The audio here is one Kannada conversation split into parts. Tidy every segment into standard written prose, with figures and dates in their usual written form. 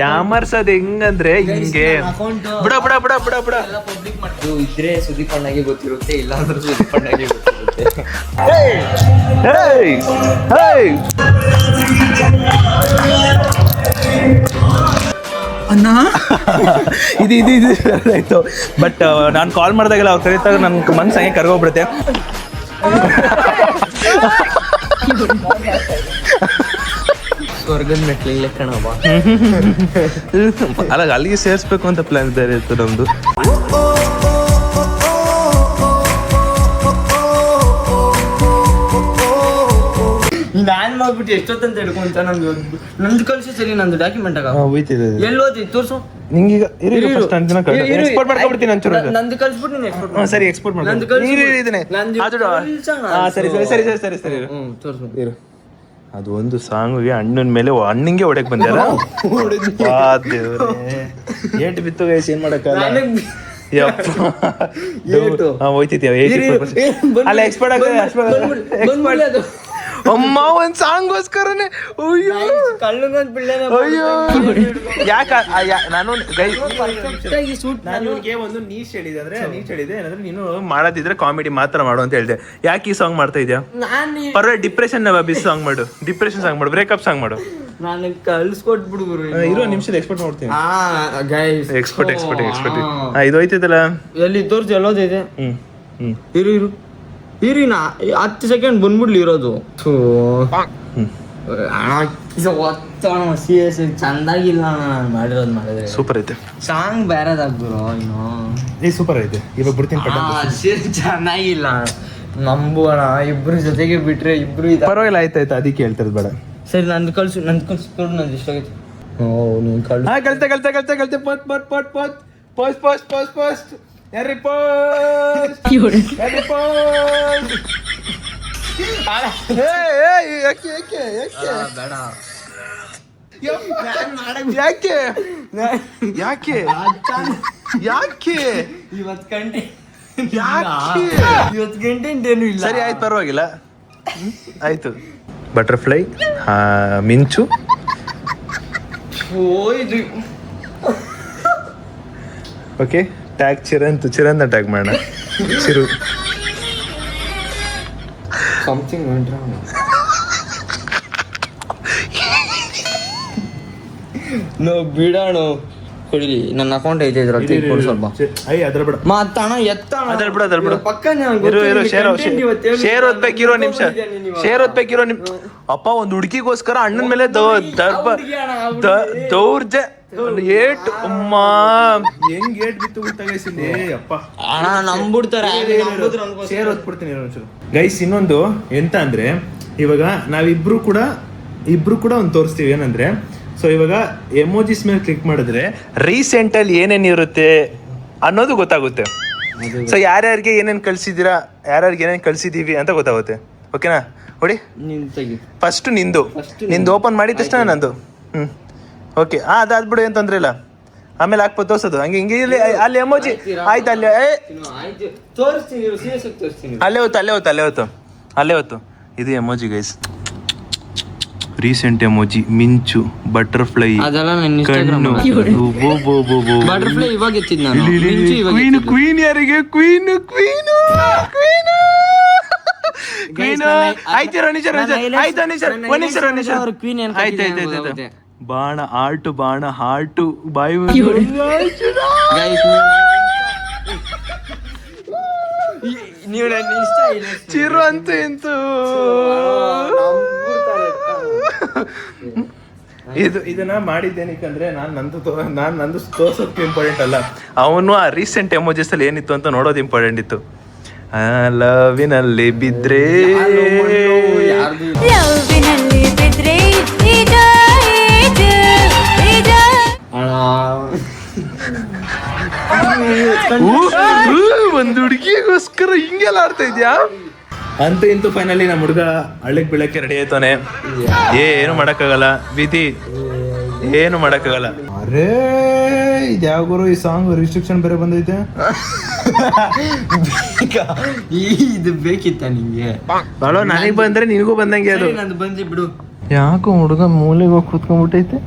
ಯಾಮರ್ಸೋದ್ ಹೆಂಗಂದ್ರೆ ಹಿಂಗೆ ಬಿಡ ಬಿಡ ಬಿಡ ಬಿಡ ಬಿಡ ಪಬ್ಲಿಕ್ ಮಾಡ್ತೀವಿ ಇದ್ರೆ ಸುದೀಪ್ ಅಣ್ಣಗೆ ಗೊತ್ತಿರುತ್ತೆ ಇಲ್ಲ ಅಂದ್ರೆ ಸುದೀಪ್ ಅಣ್ಣಗೆ ಗೊತ್ತಿರುತ್ತೆ. ಅಣ್ಣ ಇದು ಇದು ಇದು ಆಯ್ತು. ಬಟ್ ನಾನು ಕಾಲ್ ಮಾಡಿದಾಗೆಲ್ಲ ಅವ್ರು ಕರೀತಾಗ ನನ್ನ ಮನ್ಸು ಹಂಗೆ ಕರ್ಗೋಗ್ಬಿಡುತ್ತೆ. ಸ್ವರ್ಗದ ಮೆಟ್ಲಿಗೆ ಕಣವ. ಅಲ್ಲ ಅಲ್ಲಿಗೆ ಸೇರಿಸ್ಬೇಕು ಅಂತ ಪ್ಲಾನ್ ಬೇರೆ ಇತ್ತು ನಮ್ದು. ನಾನ್ ಮಾಡ್ಬಿಟ್ಟು ಎಷ್ಟೊತ್ತಂತ ಹಿಡ್ಕೊಂತ ನಂದು ಕಳ್ಸಿ ಸರಿ ನಂದು ಡಾಕ್ಯುಮೆಂಟ್ ಎಲ್ಲಿ ಓದಿ ತೋರ್ಸು ನಿಂಗೀಗ ಎಕ್ಸ್ಪೋರ್ಟ್ ಮಾಡ್ಕೊಬಿಡ್ತೀನಿ ಒಂಚೂರು. ನಂದು ಕಳ್ಸ್ಬಿಟ್ಟು ನೀನು ಎಕ್ಸ್ಪೋರ್ಟ್ ಸರಿ ಎಕ್ಸ್ಪೋರ್ಟ್ ಮಾಡಿ. ಸರಿ ಸರಿ ಸರಿ ಸರಿ ಸರಿ ಸರಿ ತೋರ್ಸು. ಅದು ಒಂದು ಸಾಂಗಿಗೆ ಅಣ್ಣನ ಮೇಲೆ ಅಣ್ಣಂಗೆ ಹೊಡೆಕ್ ಬಂದ್ಯಾರ. ಏಟ್ ಬಿತ್ತು ಗೈಸ್, ಏನ್ ಮಾಡಕ್ಕಲ್ಲ. ಹೋಯ್ತಿದ್ಯಾ ಅಲ್ಲ ಎಕ್ಸ್ಪರ್ಟ್ ಆಗ ಅಮ್ಮ ಒಂದ್ ಸಾಂಗ್ಗೋಸ್ಕರನೇ. ಅಯ್ಯೋ ಯಾಕ ನಾನು ಒಂದು ನೀಚ್ ಹೇಳಿದೆ ಅಂದ್ರೆ ನೀಚ್ ಹೇಳಿದೆ ಏನಂದ್ರೆ ನೀನು ಮಾಡೋದಿದ್ರೆ ಕಾಮಿಡಿ ಮಾತ್ರ ಮಾಡು ಅಂತ ಹೇಳಿದೆ. ಯಾಕೆ ಈ ಸಾಂಗ್ ಮಾಡ್ತಾ ಇದ್ಯಾ? ಪರವಾಗಿಲ್ಲ ಡಿಪ್ರೆಷನ್ ಬಿಸ್ ಸಾಂಗ್ ಮಾಡು, ಡಿಪ್ರೆಷನ್ ಸಾಂಗ್ ಮಾಡು, ಬ್ರೇಕಪ್ ಸಾಂಗ್ ಮಾಡು. ನಾನು ಕಳ್ಸ್ಕೊಟ್ಬಿಡು ಇರೋ ನಿಮಿಷದ ಎಕ್ಸ್ಪೋರ್ಟ್ ಮಾಡ್ತೀನಿ. ಎಕ್ಸ್ಪೋರ್ಟ್ ಎಕ್ಸ್ಪೋರ್ಟ್ ಎಕ್ಸ್ಪೋರ್ಟ್ ಇದು ಹೋಯ್ತಿದ್ದಲ್ಲ ಎಲ್ಲಿ ತೋರ್ಸಿ ಎಲ್ಲೋದೈತೆ. ಇರು ಇರು ಇರಿ ನಾ 10 ಸೆಕೆಂಡ್ ಬಂದ್ಬಿಡ್ಲಿ ಇರೋದು. ಚಂದಾಗಿಲ್ಲ ನಾನು ಮಾಡಿರೋದು ಮಾಡಿದ್ರೆ. ಸೂಪರ್ ಐತೆ ಸಾಂಗ್ ಬೇರೆದಾಗ್ಬಿರೋ ಇನ್ನು ಸೂಪರ್ ಐತೆ. ಇವಾಗ ಬಿಡ್ತೀನಿ. ಚೆನ್ನಾಗಿಲ್ಲ ನಂಬೋಣ. ಇಬ್ರು ಜೊತೆಗೆ ಬಿಟ್ರೆ ಇಬ್ರು ಪರವಾಗಿಲ್ಲ. ಆಯ್ತಾಯ್ತು ಅದಕ್ಕೆ ಹೇಳ್ತಿರೋದು ಬೇಡ. ಸರಿ ನಂದು ಕಳ್ಸು ಕೊಡು. ನಂದು ಇಷ್ಟಾಗೈತೆ. ನೀನು ಕಳ್ತೆ ಕಳ್ತೆ ಕಳ್ತೆ ಕಳ್ತೆ ಪಟ್ ಪಟ್ ಪಟ್ ಪಟ್ ಪೋಸ್ಟ್ ಪೋಸ್ಟ್ ಪೋಸ್ಟ್ ಪೋಸ್ಟ್ ಯಾರಿ ಪೋಸ್ಟ್ ಯಾರಿ ಪೋಸ್ಟ್. ಯಾಕೆ ಯಾಕೆ ಯಾಕೆ ಯಾಕೆ ಯಾಕೆ ಯಾಕೆ ಇವತ್ತು ಗಂಟೆ ಏನು ಇಲ್ಲ. ಸರಿ ಆಯ್ತು ಪರವಾಗಿಲ್ಲ ಆಯ್ತು. ಬಟರ್ಫ್ಲೈ ಮಿಂಚು ಇದು ಓಕೆ. ಟ್ಯಾಗ್ ಚಿರಂತ ಟ್ಯಾಗ್ ಮಾಡೋಣ. ಚಿರು ಸಮಥಿಂಗ್ ನೋ ಬಿಡೋಣ ಕೊಡಿಲಿ. ನನ್ನ ಅಕೌಂಟ್ ಐತೆ ಇದ್ರಲ್ಲಿ ಸ್ವಲ್ಪ ಮಾತಾಣ ಎತ್ತಣ ಪಕ್ಕ ಶೇರ್ ಓದ್ಬೇಕಿರೋ ನಿಮಿಷ. ಶೇರ್ ಓದ್ಬೇಕಿರೋ ಅಪ್ಪ ಒಂದ್ ಹುಡುಗಿಗೋಸ್ಕರ ಅಣ್ಣನ ಮೇಲೆ ದೌರ್ಜ ಏಟ್ ಅಮ್ಮ ಹೆಂಗ್ ಏಟ್ ಬಿತ್ತು ಗೊತ್ತಾಗೈಸಿಲ್ಲ. ಅಪ್ಪ ನಂಬಿಡ್ತಾರೆ. Share ಓದ್ಬಿಡ್ತೀನಿ guys. ಇನ್ನೊಂದು ಎಂತ ಅಂದ್ರೆ ಇವಾಗ ನಾವಿಬ್ರು ಕೂಡ ಒಂದು ತೋರಿಸ್ತೀವಿ. ಏನಂದ್ರೆ ಸೊ ಇವಾಗ ಎಮೋಜಿಸ್ ಮೇಲೆ ಕ್ಲಿಕ್ ಮಾಡಿದ್ರೆ ರೀಸೆಂಟ್ ಅಲ್ಲಿ ಏನೇನ್ ಇರುತ್ತೆ ಅನ್ನೋದು ಗೊತ್ತಾಗುತ್ತೆ. ಸೊ ಯಾರ್ಯಾರಿಗೆ ಏನೇನ್ ಕಳ್ಸಿದೀರಾ, ಯಾರ್ಯಾರಿಗೆ ಏನೇನ್ ಕಳ್ಸಿದೀವಿ ಅಂತ ಗೊತ್ತಾಗುತ್ತೆ. ಓಕೆನಾ? ನೋಡಿ ಫಸ್ಟ್ ನಿಂದು ಓಪನ್ ಮಾಡಿದ ತಕ್ಷಣ ನಂದು. ಓಕೆ ಅದಾದ್ಬಿಡು ಏನ್ ತೊಂದ್ರೆ ಇಲ್ಲ. ಆಮೇಲೆ ಹಾಕ್ಬೋದು ತೋರ್ಸೋದು ಹಂಗೆ ಹಿಂಗೆ. ಅಲ್ಲಿ ಎಮೋಜಿ ಆಯ್ತು. ಅಲ್ಲೇ ಹೊತ್ತು ಇದು ಎಮೋಜಿ ಗೈಸ್. ರೀಸೆಂಟ್ ಎಮೋಜಿ ಮಿಂಚು, ಬಟರ್ಫ್ಲೈ, ಕಣ್ಣು, ಬಟರ್ಫ್ಲೈ ಇವಾಗ ಎತ್ತಿದ್ ನಾನು. ಕ್ವೀನ್ ಯಾರಿಗೆ? ಕ್ವೀನ್ ಆಯ್ತು. ಬಾಣ ಆರ್ಟು ಬಾಣ ಹಾರ್ಟು ಬಾಯಿ ಚಿರು ಅಂತೂ ಇಂತೂ ಇದನ್ನ ಮಾಡಿದ್ದೇನಕ್ಕಂದ್ರೆ ನಾನು ನಂದು ತೋರ್ಸೋದಕ್ಕೆ ಇಂಪಾರ್ಟೆಂಟ್ ಅಲ್ಲ, ಅವನು ಆ ರೀಸೆಂಟ್ ಎಮೋಜಿಸ್ ಅಲ್ಲಿ ಏನಿತ್ತು ಅಂತ ನೋಡೋದು ಇಂಪಾರ್ಟೆಂಟ್ ಇತ್ತು. ಲವಿನಲ್ಲಿ ಬಿದ್ರೆ ಒಂದು ಹುಡುಗಿಗೋಸ್ಕರ ಹಿಂಗೆಲ್ಲ ಆಡ್ತಾ ಇದ್ಯಾ ಅಂತ ಇಂತೂ ಫೈನಲಿ ನಮ್ಮ ಹುಡುಗ ಹಳ್ಳಕ್ ಬೀಳಕ್ಕೆ ರೆಡಿ ಆಯ್ತಾನೆ. ಏನು ಮಾಡಕ್ಕಾಗಲ್ಲ ವಿಧಿ, ಏನು ಮಾಡಕ್ಕಾಗಲ್ಲ. ಅರೇ ಇದ್ಯಾವ ಗುರು ಈ ಸಾಂಗ್ ರಿಸ್ಟ್ರಿಕ್ಷನ್ ಬೇರೆ ಬಂದೈತೆ. ಇದು ಬೇಕಿತ್ತ ನಿಂಗೆ? ಅಲೋ ನನಗ್ ಬಂದ್ರೆ ನಿನಗೂ ಬಂದಂಗೆ ಅದು. ಬಂದಿ ಬಿಡು. ಯಾಕೋ ಹುಡುಗ ಮೂಲೆಗೆ ಹೋಗಿ ಕೂತ್ಕೊಂಡ್ಬಿಟ್ಟೈತೆ.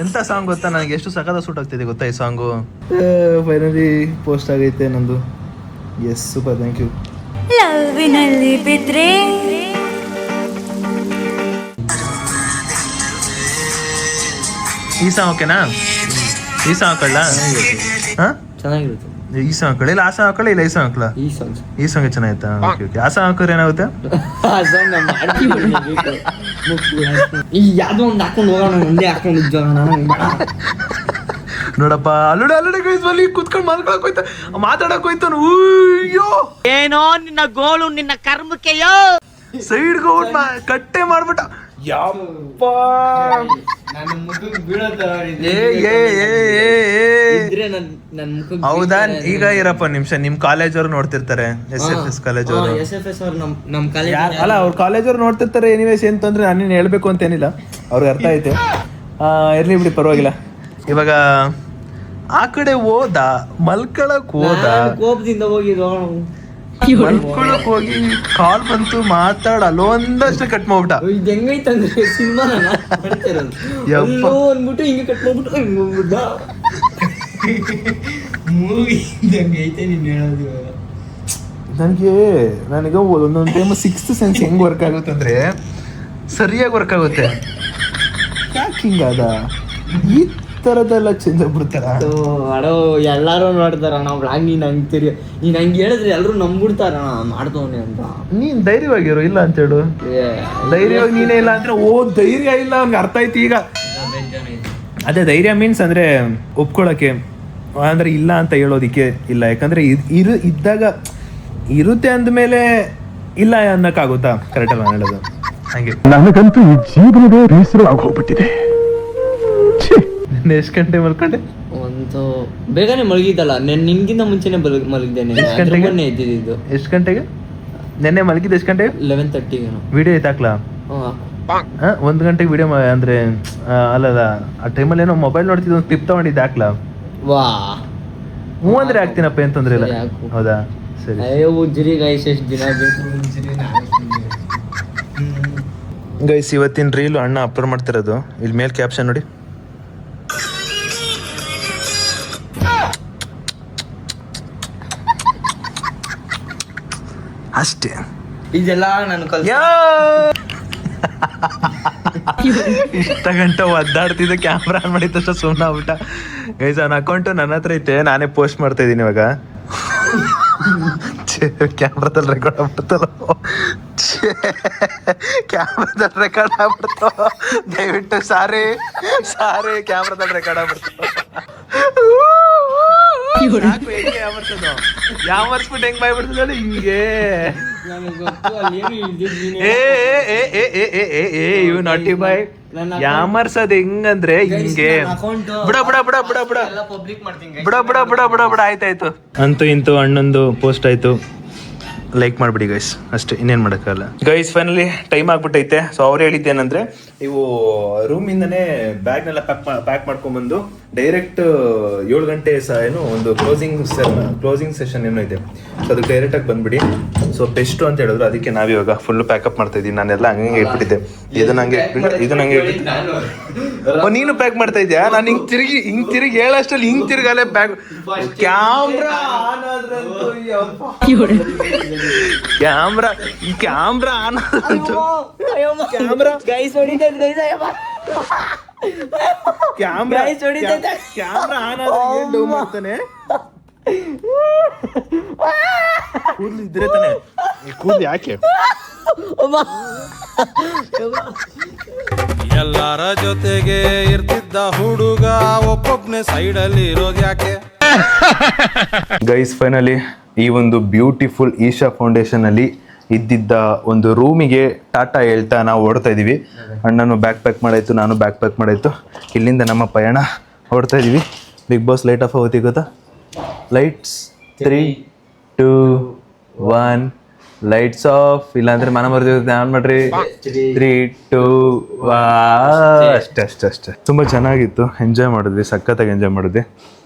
ಎಂತ ಸಾಂಗ್ ಗೊತ್ತಾ, ನನಗೆ ಎಷ್ಟು ಸಖತ್ ಸೂಟ್ ಆಗ್ತಿದೆ ಗೊತ್ತಾ ಈ ಸಾಂಗು. ಫೈನಲಿ ಪೋಸ್ಟ್ ಆಗೈತೆ ನಂದು. Yes, super, thank you. ಲವ್ವಿನಲ್ಲಿ ಬಿದ್ರೆ ಈ ಸಾಂಗ್ ಓಕೆನಾ? ಈ ಸಾಂಗ್ ಹಾಕೊಳ್ಳ? ಹಾ, ಚೆನ್ನಾಗಿರುತ್ತೆ. ಈ ಸಾಂಗ್ ಹಾಕೊಳ್ಳಿ, ಇಲ್ಲ ಆ ಸಾಂಗ್ ಹಾಕೊಳ್ಳಿ, ಇಲ್ಲ ಈ ಸಾಂಗ್ ಹಾಕೊಳ್ಳ? ಈ ಸಾಂಗ್ಸ್ ಈ ಸಾಂಗ್ ಚೆನ್ನಾಗಿತ್ತಾ? Okay okay. ಆ ಸಾಂಗ್ ಹಾಕೋದ್ರೆ ಏನಾಗುತ್ತೆ? ಈ ಯಾವ್ದೋ ಒಂದು ಹಾಕೊಂಡು ಹೋಗೋಣ, ಒಂದೇ ಹಾಕೊಂಡು ಇದ್ದೋಣ. ನೋಡಪ್ಪ, ಅಲ್ಲಡೆ ಕೈಸ್ವಲ್ಲಿ ಕುತ್ಕೊಂಡು ಮಲ್ಕೊಳಕ್ ಹೋಯ್ತ, ಮಾತಾಡಕ್ ಹೋಯ್ತಾನು. ಅಯ್ಯೋ, ಏನೋ ನಿನ್ನ ಗೋಳು, ನಿನ್ನ ಕರ್ಮಕ್ಕೆಯೋ. ಸೈಡ್ಗೆ ಹೋಗ್ಬಿಟ್ಟು ಕಟ್ಟೆ ಮಾಡ್ಬಿಟ್ಟ. ಯಪ್ಪ, ನನ್ನ ಮುಖಕ್ಕೆ ಬೀಳೋ ತರ ಏ ಏ ಏ ಏ. ಇದ್ರೆ ನನ್ನ ಮುಖಕ್ಕೆ ಹೌದಾ? ಈಗ ಇರಪ್ಪ ನಿಮಿಷ, ನಿಮ್ ಕಾಲೇಜ್ ಅವ್ರು ನೋಡ್ತಿರ್ತಾರೆ, SFS ಕಾಲೇಜ್ ಅವರು. SFS ಅವ್ರು ನಮ್ಮ ಕಾಲೇಜ್ ಅಲ್ಲ, ಅವ್ರ ಕಾಲೇಜ್ ಅವ್ರು ನೋಡ್ತಿರ್ತಾರೆ. ಎನಿವೇಸ್ ಏನ್ ತೊಂದ್ರೆ, ನಾನೇನು ಹೇಳ್ಬೇಕು ಅಂತೇನಿಲ್ಲ, ಅವ್ರಿಗೆ ಅರ್ಥ ಐತೆ. ಇರ್ಲಿ ಬಿಡಿ, ಪರವಾಗಿಲ್ಲ. ಇವಾಗ ಆ ಕಡೆ ಹೋದ, ಮಲ್ಕೊಳಕ್ ಹೋದ, ಕೋಪದಿಂದ ಹೋಗಿದ್ದು ಮಲ್ಕೊಳಕ್ ಹೋಗಿ ಕಾಲ್ ಬಂತು, ಮಾತಾಡಲ್ಲ ಒಂದಷ್ಟು ಕಟ್ ಮಾಡ್ಬಿಟ್ಟ. ಇದು ಹೆಂಗೈತಂದ್ರೆ ಸಿನಿಮಾ ಯಪ್ಪ. ಅಂದ್ಬಿಟ್ಟು ಹಿಂಗೆ ಕಟ್ ಮಾಡ್ಬಿಟ್ಟು ಹಿಂಗೆ ಹೋಗ್ಬಿಟ್ಟ. ಮೂವಿ ಐತೆ ನೀನು ಹೇಳೋದು ಇವಾಗ. ನನಗೆ ಒಂದೊಂದು ಟೈಮ್ ಸಿಕ್ಸ್ತ್ ಸೆನ್ಸ್ ಹೆಂಗ್ ವರ್ಕ್ ಆಗುತ್ತೆ ಅಂದ್ರೆ ಸರಿಯಾಗಿ ವರ್ಕ್ ಆಗುತ್ತೆ. ಯಾಕೆ ಹಿಂಗಾದ ಈ ಥರದ್ದೆಲ್ಲ ಚೇಂಜ್ ಆಗ್ಬಿಡ್ತಾರ? ಅಡೋ ಎಲ್ಲಾರು ನೋಡ್ತಾರ ನಾವು ಬ್ಲಾಗ್. ನೀನು ಹಂಗೆ ಹೇಳಿದ್ರೆ ಎಲ್ಲರೂ ನಂಬ್ಬಿಡ್ತಾರ ಮಾಡ್ತವನೆ ಅಂತ. ನೀನ್ ಧೈರ್ಯವಾಗಿರು, ಇಲ್ಲ ಅಂತ ಹೇಳು. ಧೈರ್ಯವಾಗಿ ನೀನೇ ಇಲ್ಲ ಅಂದ್ರೆ, ಓ ಧೈರ್ಯ ಇಲ್ಲ ಅವ್ನಿಗೆ ಅರ್ಥ ಆಯ್ತು ಈಗ. ಅದೇ ಧೈರ್ಯ ಮೀನ್ಸ್ ಅಂದ್ರೆ ಒಪ್ಕೊಳಕ್ಕೆ, ಅಂದ್ರೆ ಇಲ್ಲ ಅಂತ ಹೇಳೋದಿಕ್ಕೆ ಇಲ್ಲ. ಯಾಕಂದ್ರೆ ಇದ್ದಾಗ ಇರುತ್ತೆ ಅಂದ್ಮೇಲೆ ಇಲ್ಲ ಅನ್ನಕ್ಕಾಗುತ್ತಾ? ಕರೆಕ್ಟ್ ಅಲ್ಲ ನಾನು ಹೇಳೋದು? ಹಾಗೆ ನನಗಂತೂ ಈ ಜೀವನವೇ ಬೇಸರ ಆಗೋಗ್ಬಿಟ್ಟಿದೆ. ಎಷ್ಟು ಗಂಟೆ ಮಲ್ಕೊಂಡೆ? ಒಂದು ಬೇಗನೆ ಮಲಗಿದ್ದಲ್ಲ, ನಿನ್ಗಿಂತ ಮುಂಚೆನೆ ಮಲಗಿದ್ದೇನೆ. ಎಷ್ಟು ಗಂಟೆಗೆ ಎದ್ದಿದ್ದು? ಎಷ್ಟು ಗಂಟೆಗೆ ನೆನ್ನೆ ಮಲಗಿದ್ದು? ಎಷ್ಟು ಗಂಟೆಗೆ? 11:30 ವಿಡಿಯೋ ಐತಾಕ್ಲಾ? 1 ಗಂಟೆಗೆ ವಿಡಿಯೋ ಅಂದ್ರೆ ಅಲ್ಲಲ್ಲ, ಆ ಟೈಮಲ್ಲಿ ಏನೋ ಮೊಬೈಲ್ ನೋಡ್ತಿದ್ದು, ಒಂದು ಕ್ಲಿಪ್ ತಗೊಂಡಿದ್ದು ಹಾಕ್ಲಾ? ವಾ, ಹ್ಞೂ ಅಂದ್ರೆ ಹಾಕ್ತೀನಪ್ಪ, ಏನ್ ತೊಂದ್ರೆ ಇಲ್ಲ. ಹೌದಾ? ಸರಿ. ಅಯ್ಯೋ ಉಜ್ರಿ ಗೈಸ್, ಎಷ್ಟು ದಿನ ಗೈಸ್, ಇವತ್ತಿನ ರೀಲು ಅಣ್ಣ ಅಪ್ಲೋಡ್ ಮಾಡ್ತಿರೋದು. ಇಲ್ಲಿ ಮೇಲೆ ಕ್ಯಾಪ್ಷನ್ ನೋಡಿ. ಅಷ್ಟೇ. ಇದೆಲ್ಲ ನಾನು ಇಷ್ಟ ಗಂಟೆ ಒದ್ದಾಡ್ತಿದ್ದ, ಕ್ಯಾಮ್ರಾ ಆನ್ ಮಾಡಿದ ತಕ್ಷಣ ಸುಮ್ಮನೆ ಆಗ್ಬಿಟ್ಟ. ಗೈಸ್, ಅವನ ಅಕೌಂಟು ನನ್ನ ಹತ್ರ ಐತೆ, ನಾನೇ ಪೋಸ್ಟ್ ಮಾಡ್ತಾ ಇದ್ದೀನಿ ಇವಾಗ. ಕ್ಯಾಮ್ರಾದಲ್ಲಿ ರೆಕಾರ್ಡ್ ಆಗ್ಬಿಡ್ತಲ್ಲ, ಕ್ಯಾಮ್ರಾದಲ್ಲಿ ರೆಕಾರ್ಡ್ ಆಗ್ಬಿಡ್ತಾವ. ದಯವಿಟ್ಟು ಸಾರಿ ಕ್ಯಾಮ್ರಾದಲ್ಲಿ ರೆಕಾರ್ಡ್ ಆಗ್ಬಿಡ್ತಾವ. ಯಾವರ್ಸ್ಬಿಟ್ಟು ಹೆಂಗ್ ಬಾಯ್ಬಿಡ್ತದ ಹಿಂಗೆ. ಇವ್ ನಾಟಿ ಬಾಯ್ ಯಾಮರ್ಸದ್ ಹೆಂಗಂದ್ರೆ ಹಿಂಗೆ. ಬಿಡ ಆಯ್ತಾಯ್ತು. ಅಂತೂ ಇಂತೂ ಅಣ್ಣಂದು ಪೋಸ್ಟ್ ಆಯ್ತು, ಲೈಕ್ ಮಾಡ್ಬಿಡಿ ಗೈಸ್, ಅಷ್ಟೇ, ಇನ್ನೇನು ಮಾಡೋಕ್ಕಾಗಲ್ಲ. ಗೈಸ್, ಫೈನಲಿ ಟೈಮ್ ಆಗ್ಬಿಟ್ಟೈತೆ. ಸೊ ಅವ್ರು ಹೇಳಿದ್ದೇನೆಂದ್ರೆ, ನೀವು ರೂಮಿಂದನೇ ಬ್ಯಾಗ್ನೆಲ್ಲ ಪ್ಯಾಕ್ ಮಾಡ್ಕೊಂಡ್ಬಂದು ಡೈರೆಕ್ಟ್ 7 ಗಂಟೆ ಏನು ಒಂದು ಕ್ಲೋಸಿಂಗ್ ಸೆಷನ್ ಏನೋ ಇದೆ. ಸೊ ಅದಕ್ಕೆ ಡೈರೆಕ್ಟಾಗಿ ಬಂದ್ಬಿಡಿ. ಸೊ ಬೆಸ್ಟು ಅಂತ ಹೇಳಿದ್ರು, ಅದಕ್ಕೆ ನಾವಿವಾಗ ಫುಲ್ ಪ್ಯಾಕಪ್ ಮಾಡ್ತಾ ಇದ್ದೀವಿ. ನಾನೆಲ್ಲ ಹಂಗೆ ಇಟ್ಬಿಟ್ಟಿದ್ದೆ. ಇದು ನಂಗೆ ನೀನು ಪ್ಯಾಕ್ ಮಾಡ್ತಾ ಇದ್ಯಾ? ನಾನು ಹಿಂಗ್ ತಿರುಗಿ ಹೇಳಷ್ಟಲ್ಲಿ ಹಿಂಗ್ ತಿರುಗಾಲೆ ಬ್ಯಾಗ್. ಕ್ಯಾಮ್ರಾ ಆನ್ ಮಾಡ್ತಾನೆ. ಕೂದ್ಲು ಇದ್ರೆ ತಾನೆ, ಕೂದ್ಲು ಯಾಕೆ? ಎಲ್ಲರ ಜೊತೆಗೆ ಇರ್ತಿದ್ದ ಹುಡುಗ ಒಬ್ಬೊಬ್ನೇ ಸೈಡಲ್ಲಿ ಇರೋದು ಯಾಕೆ? ಗೈಸ್, ಫೈನಲಿ ಈ ಒಂದು ಬ್ಯೂಟಿಫುಲ್ ಈಶಾ ಫೌಂಡೇಶನ್ ಅಲ್ಲಿ ಇದ್ದಿದ್ದ ಒಂದು ರೂಮಿಗೆ ಟಾಟಾ ಹೇಳ್ತಾ ನಾವು ಓಡ್ತಾ ಇದೀವಿ. ಅಣ್ಣನು ಬ್ಯಾಕ್ ಪ್ಯಾಕ್ ಮಾಡಾಯ್ತು, ನಾನು ಬ್ಯಾಕ್ ಪ್ಯಾಕ್ ಮಾಡಾಯ್ತು. ಇಲ್ಲಿಂದ ನಮ್ಮ ಪಯಣ ಹೊಡ್ತಾ ಇದೀವಿ. ಬಿಗ್ ಬಾಸ್ ಲೈಟ್ ಆಫ್ ಆಗುತ್ತೆ ಗೊತ್ತಾ? Lights 3, 2, 1 lights off. ಇಲ್ಲಾಂದ್ರೆ ಮನ ಬರ್ದಿರುತ್ತೆ, ಆನ್ ಮಾಡ್ರಿ. 3, 2 ಅಷ್ಟೇ. ತುಂಬಾ ಚೆನ್ನಾಗಿತ್ತು, ಎಂಜಾಯ್ ಮಾಡಿದ್ವಿ, ಸಖತ್ತಾಗಿ ಎಂಜಾಯ್ ಮಾಡಿದ್ವಿ.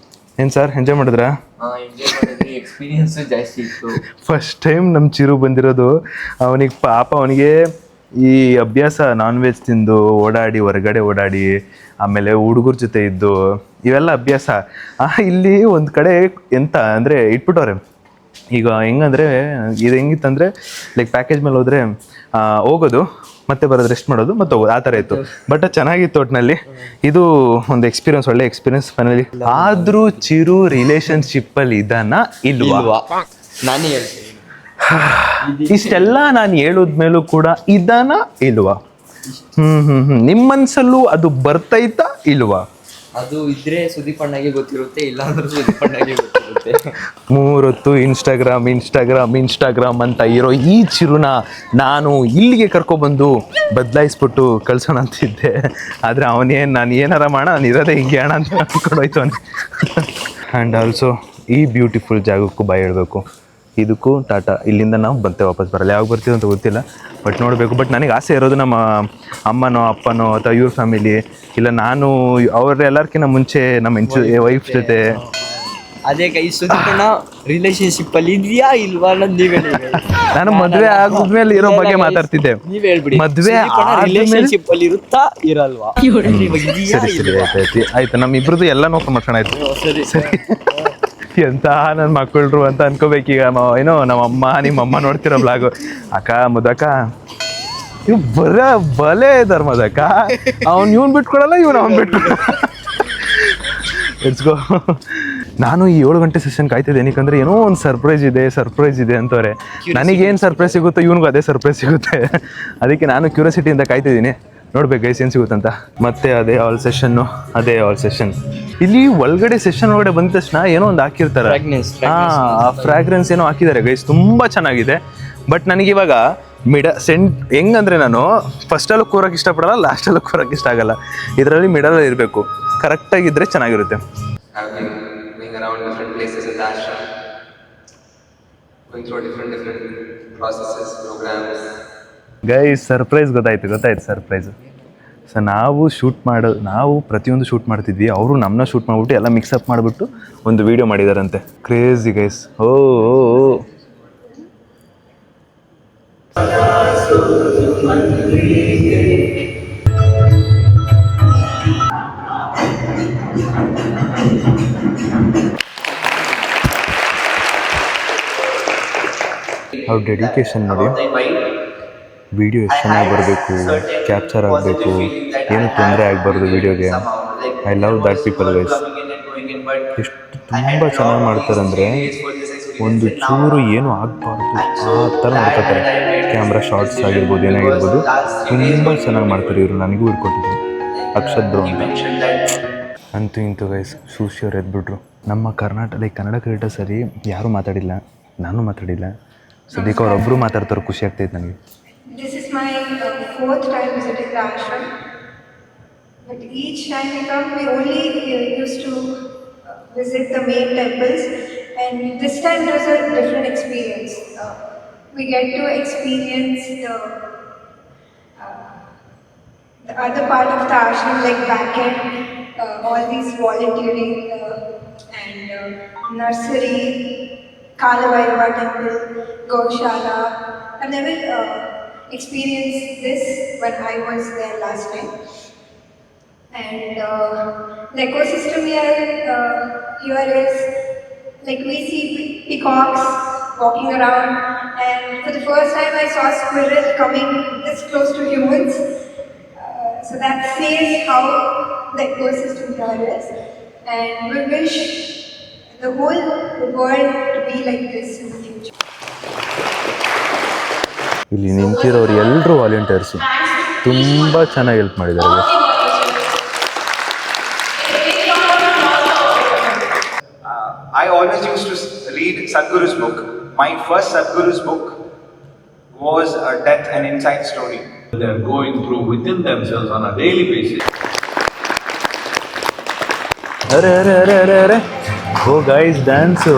ಏನ್ ಸರ್, ಎಂಜಾಯ್ ಮಾಡಿದ್ರಾ? ಎಕ್ಸ್ಪೀರಿಯನ್ಸ್ ಜಾಸ್ತಿ ಇತ್ತು. ಫಸ್ಟ್ ಟೈಮ್ ನಮ್ಮ ಚಿರು ಬಂದಿರೋದು. ಅವನಿಗೆ ಪಾಪ ಅವನಿಗೆ ಈ ಅಭ್ಯಾಸ ನಾನ್ ವೆಜ್ ತಿಂದು ಓಡಾಡಿ ಹೊರಗಡೆ ಓಡಾಡಿ ಆಮೇಲೆ ಹುಡುಗರ ಜೊತೆ ಇದ್ದು ಇವೆಲ್ಲ ಅಭ್ಯಾಸ. ಇಲ್ಲಿ ಒಂದು ಕಡೆ ಎಂತ ಅಂದರೆ ಇಟ್ಬಿಟ್ಟವ್ರೆ. ಈಗ ಹೆಂಗಂದರೆ ಇದು ಹೆಂಗಿತ್ತಂದರೆ ಲೈಕ್ ಪ್ಯಾಕೇಜ್ ಮೇಲೆ ಹೋದರೆ ಹೋಗೋದು ಮತ್ತೆ ಬರೋದು, ರೆಸ್ಟ್ ಮಾಡೋದು ಮತ್ತೆ ಹೋಗೋದು, ಆ ಥರ ಇತ್ತು. ಬಟ್ ಚೆನ್ನಾಗಿತ್ತು ಒಟ್ಟಿನಲ್ಲಿ. ಇದು ಒಂದು ಎಕ್ಸ್ಪೀರಿಯನ್ಸ್, ಒಳ್ಳೆ ಎಕ್ಸ್ಪೀರಿಯನ್ಸ್ ಫೈನಲಿ. ಆದರೂ ಚಿರು ರಿಲೇಷನ್ಶಿಪ್ಪಲ್ಲಿ ಇದ್ದಾನ ಇಲ್ವಾ? ನಾನೇ ಹೇಳ್ತೀನಿ, ಇಷ್ಟೆಲ್ಲ ನಾನು ಹೇಳೋದ್ಮೇಲೂ ಕೂಡ ಇದ್ದಾನ ಇಲ್ವಾ? ನಿಮ್ಮ ಮನ್ಸಲ್ಲೂ ಅದು ಬರ್ತೈತಾ ಇಲ್ವಾ? ಅದು ಇದ್ರೆ ಸುದೀಪ್ ಅಣ್ಣಗೆ ಗೊತ್ತಿರುತ್ತೆ, ಇಲ್ಲ ಅಂದ್ರೆ ಸುದೀಪ್ ಅಣ್ಣಗೆ ಗೊತ್ತಿರುತ್ತೆ. 3 ಹೊತ್ತು ಇನ್ಸ್ಟಾಗ್ರಾಮ್ ಅಂತ ಇರೋ ಈ ಚಿರುನ ನಾನು ಇಲ್ಲಿಗೆ ಕರ್ಕೊಬಂದು ಬದಲಾಯಿಸ್ಬಿಟ್ಟು ಕಳ್ಸೋಣ ಅಂತಿದ್ದೆ. ಆದರೆ ಅವನೇನು ನಾನು ಏನಾರ ಮಾಡ ನಾನು ಇರೋದೇ ಹಿಂಗೆ ಅಣ್ಣ ಅಂತ ಅಂದ್ಕೊಂಡೋಯ್ತು ಅವನು. ಆ್ಯಂಡ್ ಆಲ್ಸೋ ಈ ಬ್ಯೂಟಿಫುಲ್ ಜಾಗಕ್ಕೂ ಬಾಯ್ ಹೇಳಬೇಕು. ಇದಕ್ಕೂ ಟಾಟಾ. ಇಲ್ಲಿಂದ ನಾವು ಮತ್ತೆ ವಾಪಸ್ ಬರಲ್ಲ. ಯಾವಾಗ ಬರ್ತೀವಿ ಅಂತ ಗೊತ್ತಿಲ್ಲ, ಬಟ್ ನೋಡಬೇಕು. ಬಟ್ ನನಗೆ ಆಸೆ ಇರೋದು ನಮ್ಮ ಅಮ್ಮನೋ ಅಪ್ಪನೋ ಅಥವಾ ಇವ್ರ ಫ್ಯಾಮಿಲಿ, ಇಲ್ಲ ನಾನು ಅವರೆಲ್ಲರ್ಕಿಂತ ಮುಂಚೆ ನಮ್ಮ ವೈಫ್ ಜೊತೆ. ಅದೇ ಕೈ ಸುದೀಪ್ ಅಣ್ಣ ರಿಲೇಶನ್ಶಿಪ್ ಅಲ್ಲಿ ಇದೆಯಾ ಇಲ್ವಾ ಅನ್ನೋದು ನೀವೇ ನಾನು ಮದುವೆ ಆದ್ಮೇಲೆ ಇರೋ ಬಗ್ಗೆ ಮಾತಾಡ್ತಿದ್ದೆ. ನೀವ್ ಹೇಳ್ಬಿಡಿ, ಮದುವೆ ರಿಲೇಶನ್ಶಿಪ್ ಅಲ್ಲಿ ಇರುತ್ತಾ ಇರಲ್ವಾ? ಸರಿ ಆಯ್ತು. ನಮ್ಮಿಬ್ರದ್ದು ಎಲ್ಲ ನೋಡ್ಕೊಂಡು ಮಾಡ್ಕೊಂಡು ಆಯ್ತು. ಸರಿ ಎಂತ ನನ್ನ ಮಕ್ಕಳ್ರು ಅಂತ ಅನ್ಕೋಬೇಕೀಗ. ಏನೋ ನಮ್ಮಮ್ಮ ನಿಮ್ಮಮ್ಮ ನೋಡ್ತಿರೋ ಬ್ಲಾಗು. ಅಕ್ಕ ಮುದಕ್ಕ ಇವ್ ಬಲೆ ಇದಾರ ಮದಕ್ಕ. ಇವ್ನು ಬಿಟ್ಕೊಡಲ್ಲ, ಅವ್ನು ಬಿಟ್ಕೊಡಲ್ಲ. Let's go. ನಾನು ಈ 7 ಗಂಟೆ ಸೆಷನ್ ಕಾಯ್ತಿದ್ದೆ. ಏನಕ್ಕಂದ್ರೆ ಏನೋ ಒಂದು ಸರ್ಪ್ರೈಸ್ ಇದೆ ಅಂತವ್ರೆ. ನನಗೇನು ಸರ್ಪ್ರೈಸ್ ಸಿಗುತ್ತೋ ಇವನಿಗೂ ಅದೇ ಸರ್ಪ್ರೈಸ್ ಸಿಗುತ್ತೆ. ಅದಕ್ಕೆ ನಾನು ಕ್ಯೂರಿಯಾಸಿಟಿಯಿಂದ ಕಾಯ್ತಿದ್ದೀನಿ. ನೋಡ್ಬೇಕು ಗೈಸ್ ಏನು ಸಿಗುತ್ತಂತ. ಮತ್ತೆ ಅದೇ ಆಲ್ ಸೆಷನ್. ಇಲ್ಲಿ ಒಳಗಡೆ ಸೆಷನ್ ಒಳಗಡೆ ಬಂದ ತಕ್ಷಣ ಏನೋ ಒಂದು ಹಾಕಿರ್ತಾರೆ. ಫ್ರಾಗ್ರೆನ್ಸ್ ಏನೋ ಹಾಕಿದ್ದಾರೆ ಗೈಸ್, ತುಂಬ ಚೆನ್ನಾಗಿದೆ. ಬಟ್ ನನಗಿವಾಗ ಹೆಂಗಂದ್ರೆ ನಾನು ಫಸ್ಟಲ್ಲೂ ಕೂರಕ್ಕೆ ಇಷ್ಟಪಡಲ್ಲ, ಲಾಸ್ಟಲ್ಲೂ ಕೂರಕ್ಕೆ ಇಷ್ಟ ಆಗಲ್ಲ. ಇದರಲ್ಲಿ ಮಿಡಲಲ್ಲಿ ಇರಬೇಕು, ಕರೆಕ್ಟಾಗಿದ್ದರೆ ಚೆನ್ನಾಗಿರುತ್ತೆ. ಗೈಸ್ ಸರ್ಪ್ರೈಸ್ ಗೊತ್ತಾಯ್ತು ಸರ್ಪ್ರೈಸು. ಸೊ ನಾವು ಪ್ರತಿಯೊಂದು ಶೂಟ್ ಮಾಡ್ತಿದ್ವಿ. ಅವರು ನಮ್ಮನ್ನ ಶೂಟ್ ಮಾಡಿಬಿಟ್ಟು ಎಲ್ಲ ಮಿಕ್ಸಪ್ ಮಾಡಿಬಿಟ್ಟು ಒಂದು ವಿಡಿಯೋ ಮಾಡಿದಾರಂತೆ. Crazy guys. ಓ ಅವ್ರ ಡೆಡಿಕೇಶನ್ ನೋಡಿ. ವಿಡಿಯೋ ಎಷ್ಟು ಚೆನ್ನಾಗಿ ಬರಬೇಕು, ಕ್ಯಾಪ್ಚರ್ ಆಗಬೇಕು, ಏನು ತೊಂದರೆ ಆಗಬಾರ್ದು ವಿಡಿಯೋಗೆ. I love that people guys. ಎಷ್ಟು ತುಂಬ ಚೆನ್ನಾಗಿ ಮಾಡ್ತಾರಂದರೆ ಒಂದು ಚೂರು ಏನೂ ಆಗಬಾರ್ದು ಆ ಥರ ಮಾಡ್ಕೊತಾರೆ. ಕ್ಯಾಮ್ರಾ ಶಾರ್ಟ್ಸ್ ಆಗಿರ್ಬೋದು, ಏನಾಗಿರ್ಬೋದು, ತುಂಬ ಚೆನ್ನಾಗಿ ಮಾಡ್ತಾರೆ ಇವರು. ನನಗೂ ಇಟ್ಕೊಟ್ಟಿದ್ರು ಅಕ್ಷತ್ ಬ್ರೋ ಅಂತ. ಅಂತೂ ಇಂತೂ ಗೈಸ್ ಸುಶಿ ಅವ್ರು ಎದ್ಬಿಟ್ರು. ನಮ್ಮ ಕನ್ನಡ ಕ್ರಿಯೇಟರ್ಸಲ್ಲಿ ಯಾರೂ ಮಾತಾಡಿಲ್ಲ, ನಾನು ಮಾತಾಡಿಲ್ಲ. ಸದ್ಯಕ್ಕೆ ಅವರೊಬ್ಬರು ಮಾತಾಡ್ತಾರೆ, ಖುಷಿ ಆಗ್ತೈತೆ ನನಗೆ. This is my 4th time visiting the ashram. But each time we come, we only used to visit the main temples, and this time it was a different experience. We get to experience the other part of the ashram, like back end, all these volunteering and nursery, Kalavairava temple, Gaushala. I've never experienced this when I was there last time. And the ecosystem here is like we see peacocks walking around, and for the first time I saw squirrel coming this close to humans. So that says how the ecosystem here is, and we wish the whole world to be like this in the future. ಇಲ್ಲಿ ನಿಂತಿರೋರು ಎಲ್ಲರೂ ವಾಲಂಟಿಯರ್ಸು, ತುಂಬ ಚೆನ್ನಾಗಿ ಹೆಲ್ಪ್ ಮಾಡಿದ್ದಾರೆ. I always used to read Sadhguru's book. My first Sadhguru's book was a death and insight story. They are going through within themselves on a daily basis. ಅರೆ ಓ guys dance.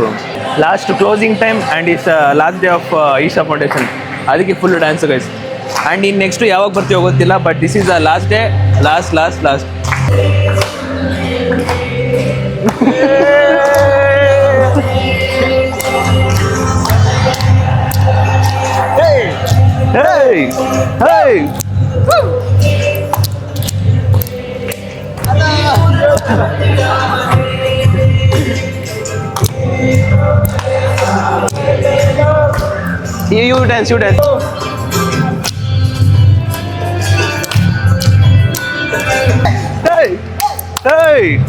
Last closing time and it's last day of Isha Foundation. ಅದಕ್ಕೆ ಫುಲ್ ಡ್ಯಾನ್ಸು ಗೈಸ್. ಆ್ಯಂಡ್ ಇನ್ನು ನೆಕ್ಸ್ಟು ಯಾವಾಗ ಬರ್ತೀವೋ ಗೊತ್ತಿಲ್ಲ, but this is the last day. Last You dance. Hey!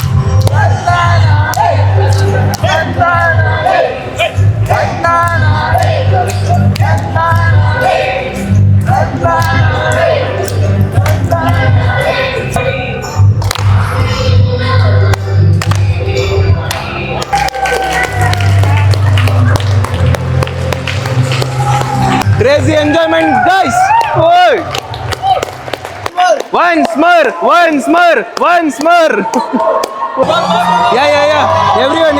Crazy enjoyment, guys! Oi! Once more! Yeah. Everyone.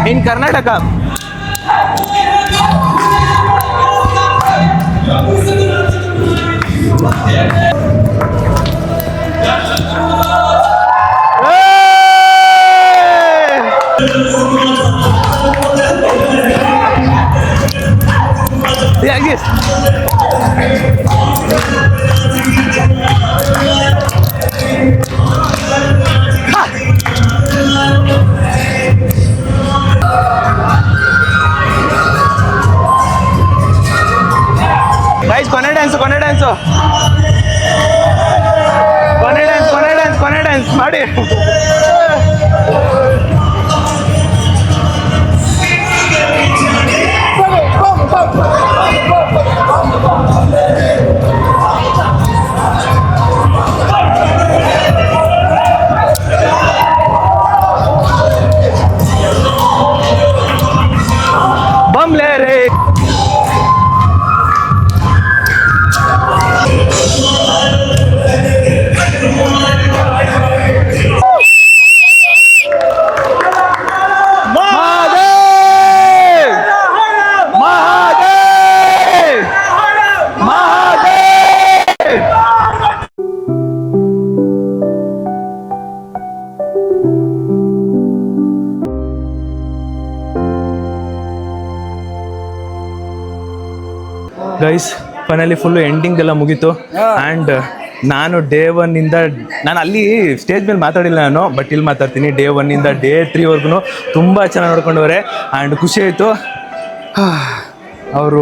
In Karnataka. Yeah, yes. Guys, ಕೊನೆ ಡ್ಯಾನ್ಸ್ ಮಾಡಿ. ಬಂಬ್ಲೆ ರೇ. ಗೈಸ್ ಫೈನಲಿ ಫುಲ್ಲು ಎಂಡಿಂಗ್ ಎಲ್ಲ ಮುಗೀತು. ಆ್ಯಂಡ್ ನಾನು ಡೇ 1 ಇಂದ ನಾನು ಅಲ್ಲಿ ಸ್ಟೇಜ್ ಮೇಲೆ ಮಾತಾಡಿಲ್ಲ ನಾನು, ಬಟ್ ಇಲ್ಲಿ ಮಾತಾಡ್ತೀನಿ. ಡೇ 1 ಇಂದ ಡೇ 3ವರೆಗೂ ತುಂಬ ಚೆನ್ನಾಗಿ ನೋಡ್ಕೊಂಡವ್ರೆ. ಆ್ಯಂಡ್ ಖುಷಿ ಆಯಿತು. ಅವರು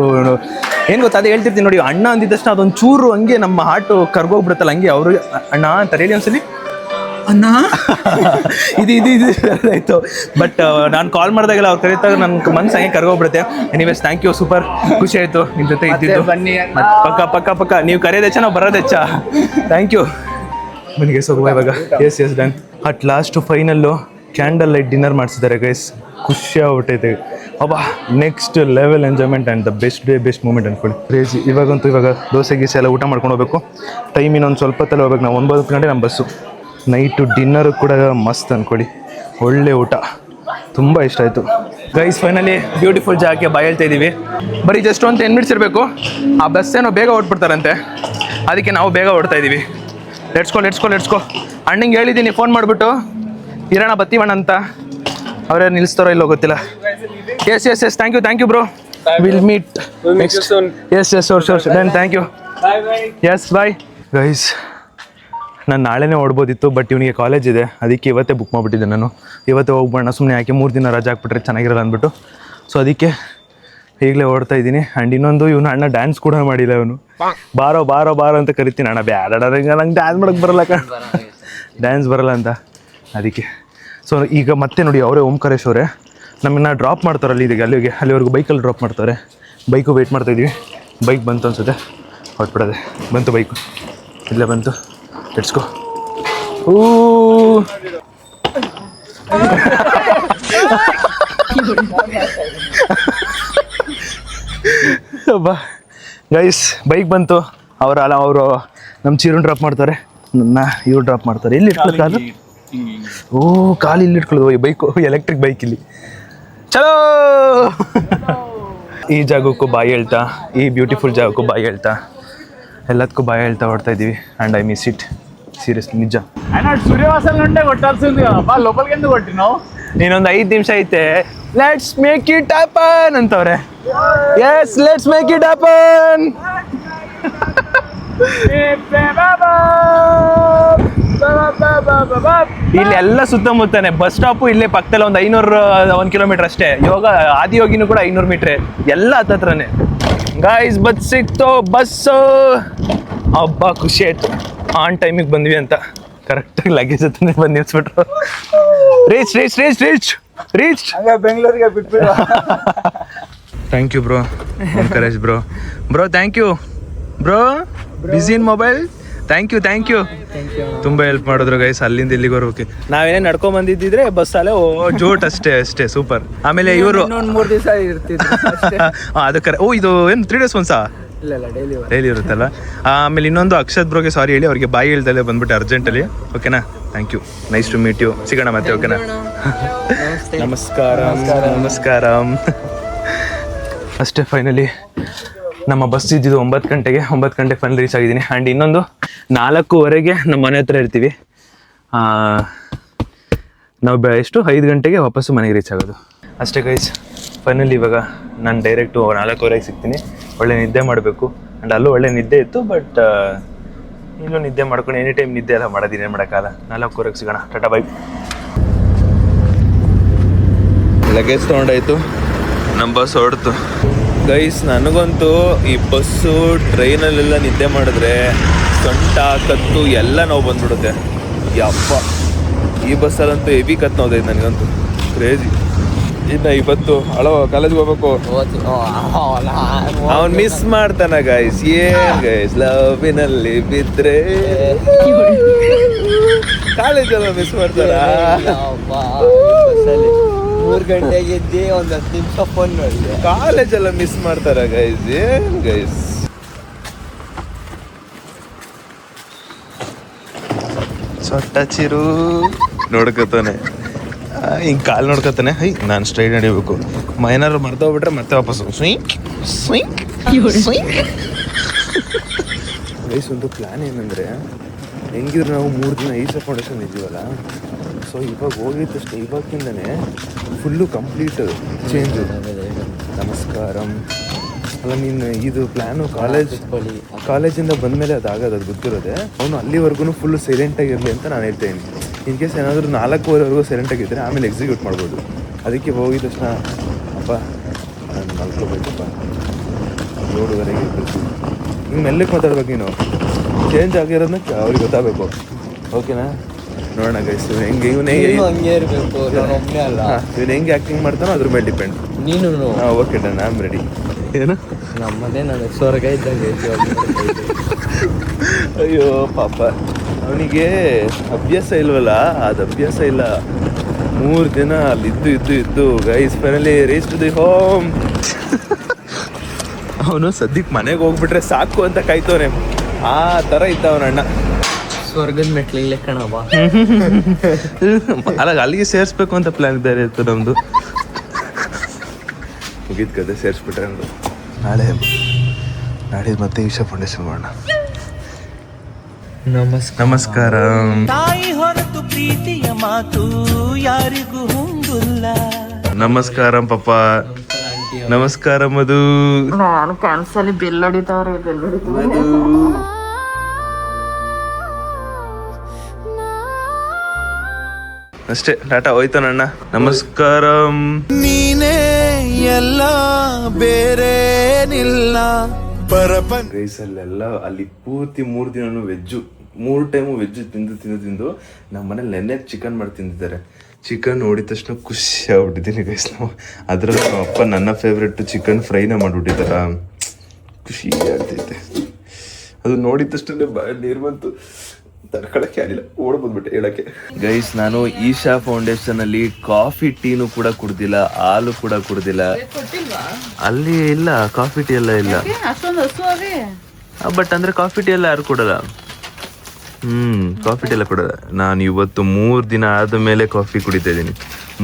ಏನು ಗೊತ್ತಾ, ಅದೇ ಹೇಳ್ತಿರ್ತೀನಿ ನೋಡಿ, ಅಣ್ಣ ಅಂದಿದ ತಕ್ಷಣ ಅದೊಂದು ಚೂರು ಹಂಗೆ ನಮ್ಮ ಹಾರ್ಟು ಕರ್ಗೋಗ್ಬಿಡುತ್ತಲ್ಲ, ಹಂಗೆ ಅವರು ಅಣ್ಣ ಅಂತ ಹೇಳಿ ಒಂದ್ಸಲಿ ಅಣ್ಣ ಇದು ಆಯಿತು. ಬಟ್ ನಾನು ಕಾಲ್ ಮಾಡಿದಾಗೆಲ್ಲ ಅವ್ರು ಕರೀತಾಗ ನನ್ನ ಮನ್ಸು ಹಂಗೆ ಕರ್ಗೋಗ್ಬಿಡುತ್ತೆ. ಎನಿವೇಸ್ ಥ್ಯಾಂಕ್ ಯು, ಸೂಪರ್ ಖುಷಿ ಆಯಿತು ನಿಮ್ಮ ಜೊತೆ ಇದ್ದಿದ್ದು. ಪಕ್ಕ ನೀವು ಕರೆಯೋದೆಚ್ಚ, ನಾವು ಬರೋದೆಚ್ಚ. Thank you. ಮನೆಗೆ ಹೋಗುವ ಇವಾಗ. Yes done. At last final candle light dinner ಮಾಡಿಸಿದ್ದಾರೆ ಗೈಸ್. ಖುಷಿ ಆಗ್ಬಿಟ್ಟೈತೆ. ಅಬ್ಬಾ, next level enjoyment and the best moment ಅಂದ್ಕೊಳ್ಳಿ. ಕ್ರೇಜಿ. ಇವಾಗ ದೋಸೆ ಗೀಸೆ ಎಲ್ಲ ಊಟ ಮಾಡ್ಕೊಂಡು ಹೋಗ್ಬೇಕು. ಟೈಮ್ ಇನ್ನೊಂದು ಸ್ವಲ್ಪ ಹೊತ್ತಲ್ಲಿ ಹೋಗ್ಬೇಕು. ನಾವು 9 ಗಂಟೆ ನಮ್ಮ ಬಸ್ಸು. ನೈಟು ಡಿನ್ನರು ಕೂಡ ಮಸ್ತ್ ಅಂದ್ಕೊಳ್ಳಿ. ಒಳ್ಳೆ ಊಟ, ತುಂಬ ಇಷ್ಟ ಆಯಿತು ಗೈಸ್. ಫೈನಲಿ ಬ್ಯೂಟಿಫುಲ್ ಜಾಗಕ್ಕೆ ಬಾಯ್ ಹೇಳ್ತಾ ಇದ್ದೀವಿ. ಬರೀ ಜಸ್ಟ್ ಒಂದು 10 ಮಿನಿಟ್ಸ್ ಇರಬೇಕು. ಆ ಬಸ್ಸೇನೋ ಬೇಗ ಹೊಟ್ಬಿಡ್ತಾರಂತೆ, ಅದಕ್ಕೆ ನಾವು ಬೇಗ ಹೊಡ್ತಾ ಇದ್ದೀವಿ. ಲೆಟ್ಸ್ಕೋ. ಅಣ್ಣಂಗೆ ಹೇಳಿದ್ದೀನಿ ಫೋನ್ ಮಾಡಿಬಿಟ್ಟು, ಇರೋಣ ಬತ್ತೀವಣ್ಣ ಅಂತ. ಅವರೇ ನಿಲ್ಲಿಸ್ತಾರೋ ಇಲ್ಲೋ ಗೊತ್ತಿಲ್ಲ. Yes thank you bro. Will meet next. Yes sure done. Thank you. Yes bye guys. ನಾನು ನಾಳೆನೇ ಓಡ್ಬೋದಿತ್ತು, ಬಟ್ ಇವನಿಗೆ ಕಾಲೇಜ್ ಇದೆ, ಅದಕ್ಕೆ ಇವತ್ತೇ ಬುಕ್ ಮಾಡಿಬಿಟ್ಟಿದ್ದೆ ನಾನು. ಇವತ್ತೇ ಹೋಗ್ಬೋಣ, ಸುಮ್ಮನೆ ಯಾಕೆ 3 ದಿನ ರಜೆ ಹಾಕ್ಬಿಟ್ರೆ ಚೆನ್ನಾಗಿರಲ್ಲ ಅಂದ್ಬಿಟ್ಟು. ಸೊ ಅದಕ್ಕೆ ಈಗಲೇ ಓಡ್ತಾ ಇದ್ದೀನಿ. ಆ್ಯಂಡ್ ಇನ್ನೊಂದು, ಇವನು ಅಣ್ಣ ಡ್ಯಾನ್ಸ್ ಕೂಡ ಮಾಡಿಲ್ಲ. ಇವನು ಬಾರೋ ಅಂತ ಕರಿತೀನಿ. ಅಣ್ಣ ಬ್ಯಾಡ, ನಂಗೆ ಡ್ಯಾನ್ಸ್ ಮಾಡೋಕ್ಕೆ ಬರಲ್ಲ ಡ್ಯಾನ್ಸ್ ಬರಲ್ಲ ಅಂತ, ಅದಕ್ಕೆ. ಸೊ ಈಗ ಮತ್ತೆ ನೋಡಿ, ಅವರೇ ಓಂಕಾರೇಶ್ ಅವರೇ ನಮ್ಮನ್ನು ಡ್ರಾಪ್ ಮಾಡ್ತಾರಲ್ಲ ಇದೀಗ ಅಲ್ಲಿವರೆಗೂ ಬೈಕಲ್ಲಿ ಡ್ರಾಪ್ ಮಾಡ್ತಾರೆ. ಬೈಕು ವೆಯ್ಟ್ ಮಾಡ್ತಾಯಿದ್ದೀವಿ. ಬೈಕ್ ಬಂತು ಅನ್ಸುತ್ತೆ, ಹೊಟ್ಬಿಡೋದೆ. ಬಂತು ಬೈಕು, ಇಲ್ಲೇ ಬಂತು. Let's go. ಬಾ ಗೈಸ್ ಬೈಕ್ ಬಂತು. ಅವರು ನಮ್ಮ ಚೀರನ್ ಡ್ರಾಪ್ ಮಾಡ್ತಾರೆ, ನನ್ನ ಇವ್ರು ಡ್ರಾಪ್ ಮಾಡ್ತಾರೆ. ಎಲ್ಲಿ ಇಟ್ಕೊಳ್ಳೋದು ಕಾಲು? ಓ ಕಾಲು ಇಲ್ಲಿ ಇಟ್ಕೊಳ್ಳೋದು. ಬೈಕು ಎಲೆಕ್ಟ್ರಿಕ್ ಬೈಕ್ ಇಲ್ಲಿ. ಚಲೋ ಈ ಜಾಗಕ್ಕೂ ಬಾಯಿ ಹೇಳ್ತಾ, ಈ ಬ್ಯೂಟಿಫುಲ್ ಜಾಗಕ್ಕೂ ಬಾಯಿ ಹೇಳ್ತಾ, ಎಲ್ಲದಕ್ಕೂ ಬಾಯಿ ಹೇಳ್ತಾ ಹೊಡ್ತಾ ಇದ್ದೀವಿ. And I miss it seriously, ನಿಜ. ಇನ್ನೊಂದು 5 ನಿಮಿಷ ಐತೆ. ಲೆಟ್ಸ್ ಮೇಕ್ ಇಟ್ ಹ್ಯಾಪನ್ ಅಂತವ್ರೆ. Yes, let's make it happen. ಇಲ್ಲಿ ಎಲ್ಲ ಸುತ್ತಮುತ್ತನೆ ಬಸ್ ಸ್ಟಾಪು ಇಲ್ಲೇ ಪಕ್ಕದಲ್ಲಿ ಒಂದು 1 ಕಿಲೋಮೀಟರ್ ಅಷ್ಟೇ. ಇವಾಗ ಆದಿಯೋಗಿನೂ ಕೂಡ 500 ಮೀಟ್ರೆ, ಎಲ್ಲ ಹತ್ರನೇ. ಗಾಯ್ಸ್ ಬಸ್ ಸಿಕ್ತು, ಬಸ್ಸು. ಹಬ್ಬ ಖುಷಿ ಆಯ್ತು. ಆನ್ ಟೈಮಿಗೆ ಬಂದ್ವಿ ಅಂತ ಕರೆಕ್ಟಾಗಿ ಲಗೇಜ್ ಹತ್ರ ಬಂದು ನಿಲ್ಸ್ಬಿಟ್ರು. Reach reach reach reach reach ಬೆಂಗಳೂರಿಗೆ ಬಿಟ್ಬಿಡು. Thank you bro, encourage bro. Bro thank you bro. Busy in mobile. Thank you ತುಂಬ ಹೆಲ್ಪ್ ಮಾಡಿದ್ರು ಗೈಸ್. ಅಲ್ಲಿಂದ ಇಲ್ಲಿಗೆ ಬರೋಕೆ ನಾವೇನೇ ನಡ್ಕೊಂಡ್ ಬಂದಿದ್ದಿದ್ರೆ ಬಸ್ ಅಲ್ಲೇ ಜೋಟ್ ಅಷ್ಟೇ ಸೂಪರ್. ಆಮೇಲೆ ಇವರು 3 ದಿವಸ ಇರ್ತಿದ್ರು. ಅದು ಕರೆ. ಇದು ಏನು 3 days ಒನ್ಸಾ? ಇಲ್ಲ ಡೈಲಿ ಇರುತ್ತಲ್ಲ. ಆಮೇಲೆ ಇನ್ನೊಂದು ಅಕ್ಷತ್ ಬ್ರೋಗೆ ಸಾರಿ ಹೇಳಿ, ಅವ್ರಿಗೆ ಬಾಯಿ ಹೇಳ್ದಲ್ಲೇ ಬಂದ್ಬಿಟ್ಟೆ ಅರ್ಜೆಂಟಲ್ಲಿ. ಓಕೆನಾ? Thank you, nice to meet you. ಸಿಗೋಣ ಮತ್ತೆ. ಓಕೆನಾ? ನಮಸ್ಕಾರ. ಅಷ್ಟೇ, ಫೈನಲಿ ನಮ್ಮ ಬಸ್ ಇದ್ದಿದ್ದು 9 ಗಂಟೆಗೆ. 9 ಗಂಟೆಗೆ ಫೈನಲ್ ರೀಚ್ ಆಗಿದ್ದೀನಿ. ಆ್ಯಂಡ್ ಇನ್ನೊಂದು 4:15 ನಮ್ಮ ಮನೆ ಹತ್ರ ಇರ್ತೀವಿ. ನಾವು ಎಷ್ಟು 5 ಗಂಟೆಗೆ ವಾಪಸ್ಸು ಮನೆಗೆ ರೀಚ್ ಆಗೋದು. ಅಷ್ಟೇ ಗೈಸ್. ಫೈನಲಿ ಇವಾಗ ನಾನು ಡೈರೆಕ್ಟು 4:15 ಸಿಗ್ತೀನಿ. ಒಳ್ಳೆ ನಿದ್ದೆ ಮಾಡಬೇಕು. ಆ್ಯಂಡ್ ಅಲ್ಲೂ ಒಳ್ಳೆ ನಿದ್ದೆ ಇತ್ತು, ಬಟ್ ಇಲ್ಲೂ ನಿದ್ದೆ ಮಾಡ್ಕೊಂಡು ಎನಿ ಟೈಮ್ ನಿದ್ದೆ ಎಲ್ಲ ಮಾಡೋದಿಲ್ಲ, ಏನು ಮಾಡೋಕ್ಕಾಗಲ್ಲ. 4:15 ಸಿಗೋಣ. Tata bye. ಲಗೇಜ್ ತೊಗೊಂಡಾಯ್ತು, ನಮ್ಮ ಬಸ್ ಹೊರಡ್ತು. ಗೈಸ್ ನನಗಂತೂ ಈ ಬಸ್ಸು ಟ್ರೈನಲ್ಲೆಲ್ಲ ನಿದ್ದೆ ಮಾಡಿದ್ರೆ ಸೊಂಟ ಕತ್ತು ಎಲ್ಲ ನೋವು ಬಂದ್ಬಿಡುತ್ತೆ. ಯಪ್ಪ, ಈ ಬಸ್ಸಲ್ಲಂತೂ ಹೆವಿ ಕತ್ತು ನೋದೈತೆ ನನಗಂತೂ, ಕ್ರೇಜಿ. ಇನ್ನು ಇವತ್ತು ಕಾಲೇಜ್ಗೆ ಹೋಗ್ಬೇಕು. ಅವ್ನು ಮಿಸ್ ಮಾಡ್ತಾನ ಗೈಸ್. ಏನ್ ಗೈಸ್, ಲವ್ವಿನಲ್ಲಿ ಬಿದ್ರೆ ಕಾಲೇಜೆಲ್ಲ ಮಿಸ್ ಮಾಡ್ತಾರ. 3 ಗಂಟೆಗೆ ಇದ್ದಿ, ಒಂದು 10 ನಿಮಿಷ ಫೋನ್ ನೋಡಿದೆ. ಕಾಲೇಜೆಲ್ಲ ಮಿಸ್ ಮಾಡ್ತಾರ ಗೈಸ್. ಏನ್ ಗೈಸ್, ಸೊಟ್ಟ ಚಿರು ನೋಡ್ಕೊತಾನೆ, ಹಿಂಗೆ ಕಾಲು ನೋಡ್ಕೊತಾನೆ. ನಾನು ಸ್ಟ್ರೈಟ್ ನಡಿಬೇಕು. ಮೈನಾರು ಮರ್ತೋಗ್ಬಿಟ್ರೆ ಮತ್ತೆ ವಾಪಸ್ಸು ಗೈಸ್. ಒಂದು ಪ್ಲ್ಯಾನ್ ಏನಂದರೆ, ಹೆಂಗಿದ್ರು ನಾವು 3 ದಿನ ಈಸ ಫೌಂಡೇಶನ್ ಇದ್ದೀವಲ್ಲ, ಸೊ ಇವಾಗ ಹೋಗಿದ್ದಷ್ಟೇ, ಇವಾಗಿಂದನೇ ಫುಲ್ಲು ಕಂಪ್ಲೀಟ್ ಚೇಂಜು. ನಮಸ್ಕಾರಂ ಅಲ್ಲ, ನೀನು ಇದು ಪ್ಲ್ಯಾನು ಕಾಲೇಜಿಂದ ಬಂದಮೇಲೆ ಅದಾಗೋದು, ಅದು ಗೊತ್ತಿರೋದೆ. ಅವನು ಅಲ್ಲಿವರೆಗೂ ಫುಲ್ಲು ಸೈಲೆಂಟಾಗಿರಲಿ ಅಂತ ನಾನು ಹೇಳ್ತೇನೆ. ಇನ್ ಕೇಸ್ ಏನಾದರೂ 4:15ವರೆಗೂ ಸೈಲೆಂಟಾಗಿದ್ದರೆ ಆಮೇಲೆ ಎಕ್ಸಿಕ್ಯೂಟ್ ಮಾಡ್ಬೋದು. ಅದಕ್ಕೆ ಹೋಗಿದ ತಕ್ಷಣ ಅಪ್ಪ ನಾನು ಮಲ್ಕೋಬೇಕಪ್ಪ, 7:30 ಇರಬೇಕು. ಹಿಂಗೆ ಮೆಲ್ಲಕ್ಕೆ ಮಾತಾಡ್ಬೇಕು. ನೀನು ಚೇಂಜ್ ಆಗಿರೋದನ್ನ ಅವ್ರಿಗೆ ಗೊತ್ತಾಗಬೇಕು. ಓಕೆನಾ? ನೋಡೋಣ ಗೈಸ್, ಇವನೇ ಹಂಗೆ ಇರಬೇಕು. ನಾನು ಒಬ್ಬನೇ ಅಲ್ಲ, ಇವನು ಹೆಂಗೆ ಆ್ಯಕ್ಟಿಂಗ್ ಮಾಡ್ತಾನೋ ಅದ್ರ ಮೇಲೆ ಡಿಪೆಂಡ್. ನೀನು okay done, I am ready. ಏನು ನಮ್ಮದೇ ನಾನು ಸ್ವರ್ಗ ಇದ್ದಂಗೆ. ಅಯ್ಯೋ ಪಾಪ, ಅವನಿಗೆ ಅಭ್ಯಾಸ ಇಲ್ವಲ್ಲ, ಅದು ಅಭ್ಯಾಸ ಇಲ್ಲ. 3 ದಿನ ಅಲ್ಲಿ ಇದ್ದು guys finally reach to the home. ಅವನು ಸದ್ಯಕ್ಕೆ ಮನೆಗೆ ಹೋಗ್ಬಿಟ್ರೆ ಸಾಕು ಅಂತ ಕಾಯ್ತವನೆ. ಆ ಥರ ಇದ್ದ ಅವನ ಅಣ್ಣ. ಸ್ವರ್ಗದ ಮೆಟ್ಲಿಲ್ಲ ಕಣವ. ಅಲ್ಲ, ಅಲ್ಲಿಗೆ ಸೇರಿಸ್ಬೇಕು ಅಂತ ಪ್ಲ್ಯಾನ್ ಬೇರೆ ಇತ್ತು ನಮ್ಮದು. ಮುಗಿದ ಕತೆ ಸೇರಿಸ್ಬಿಟ್ರೆ ನಮ್ಮದು. ನಾಳೆ ಮತ್ತೆ ಈಶಾ ಫೌಂಡೇಶನ್ ಮಾಡೋಣ. ನಮಸ್ಕಾರ. ತಾಯಿ ಹೊರತು ಪ್ರೀತಿಯ ಮಾತು ಯಾರಿಗೂ ಹೊಂದಿಲ್ಲ. ನಮಸ್ಕಾರ ಪಪ್ಪ. ನಮಸ್ಕಾರ ಮಧು. ನಾನು ಕ್ಯಾನ್ಸಲ್ ಬೆಲ್ ಹೊಡಿತಾವ್ರೆ. ಮಧು ಅಷ್ಟೇ, ಟಾಟಾ, ಹೋಯ್ತಾನಣ್ಣ. ನಮಸ್ಕಾರ. ನೀನೇ ಎಲ್ಲ ಬೇರೇನಿಲ್ಲ ಗೈಸ್ ಅಲ್ಲೆಲ್ಲ ಅಲ್ಲಿ ಪೂರ್ತಿ 3 ದಿನನೂ ವೆಜ್ಜು, 3 ಟೈಮು ವೆಜ್ಜು ತಿಂದು ನಮ್ಮ ಮನೇಲಿ ನೆನ್ನೆ ಚಿಕನ್ ಮಾಡಿ ತಿಂದಿದ್ದಾರೆ. ಚಿಕನ್ ನೋಡಿದ ತಕ್ಷಣ ಖುಷಿ ಆಗ್ಬಿಟ್ಟಿದ್ದೀನಿ ಗೈಸ್. ನಾವು ಅದರಲ್ಲಿ ನಮ್ಮ ಅಪ್ಪ ನನ್ನ ಫೇವ್ರೆಟ್ ಚಿಕನ್ ಫ್ರೈನ ಮಾಡಿಬಿಟ್ಟಿದ್ದಾರ. ಖುಷಿ ಆಗ್ತೈತೆ ಅದು ನೋಡಿದ ತಕ್ಷಣ ನೀರು ಬಂತು. ತಡ್ಕೊಳಕ್ಕೆ ಆಗಿಲ್ಲ, ಓಡ್ ಬಂದ್ಬಿಟ್ಟೆ ಹೇಳಕ್ಕೆ. ಗೈಸ್, ನಾನು ಈಶಾ ಫೌಂಡೇಶನ್ ಅಲ್ಲಿ ಕಾಫಿ ಟೀನು ಕೂಡ ಕುಡ್ದಿಲ್ಲ, ಹಾಲು ಕೂಡ ಕುಡ್ದಿಲ್ಲ. ಅಲ್ಲಿ ಇಲ್ಲ ಕಾಫಿ ಟೀ ಎಲ್ಲ ಇಲ್ಲ. ಬಟ್ ಅಂದ್ರೆ ಕಾಫಿ ಟೀ ಎಲ್ಲ ಯಾರು ಕೊಡಲ್ಲ. ಕಾಫಿ ಟೀ ಎಲ್ಲ ಕೊಡಲ್ಲ. ನಾನು ಇವತ್ತು 3 ದಿನ ಆದ್ಮೇಲೆ ಕಾಫಿ ಕುಡಿತಾ ಇದ್ದೀನಿ.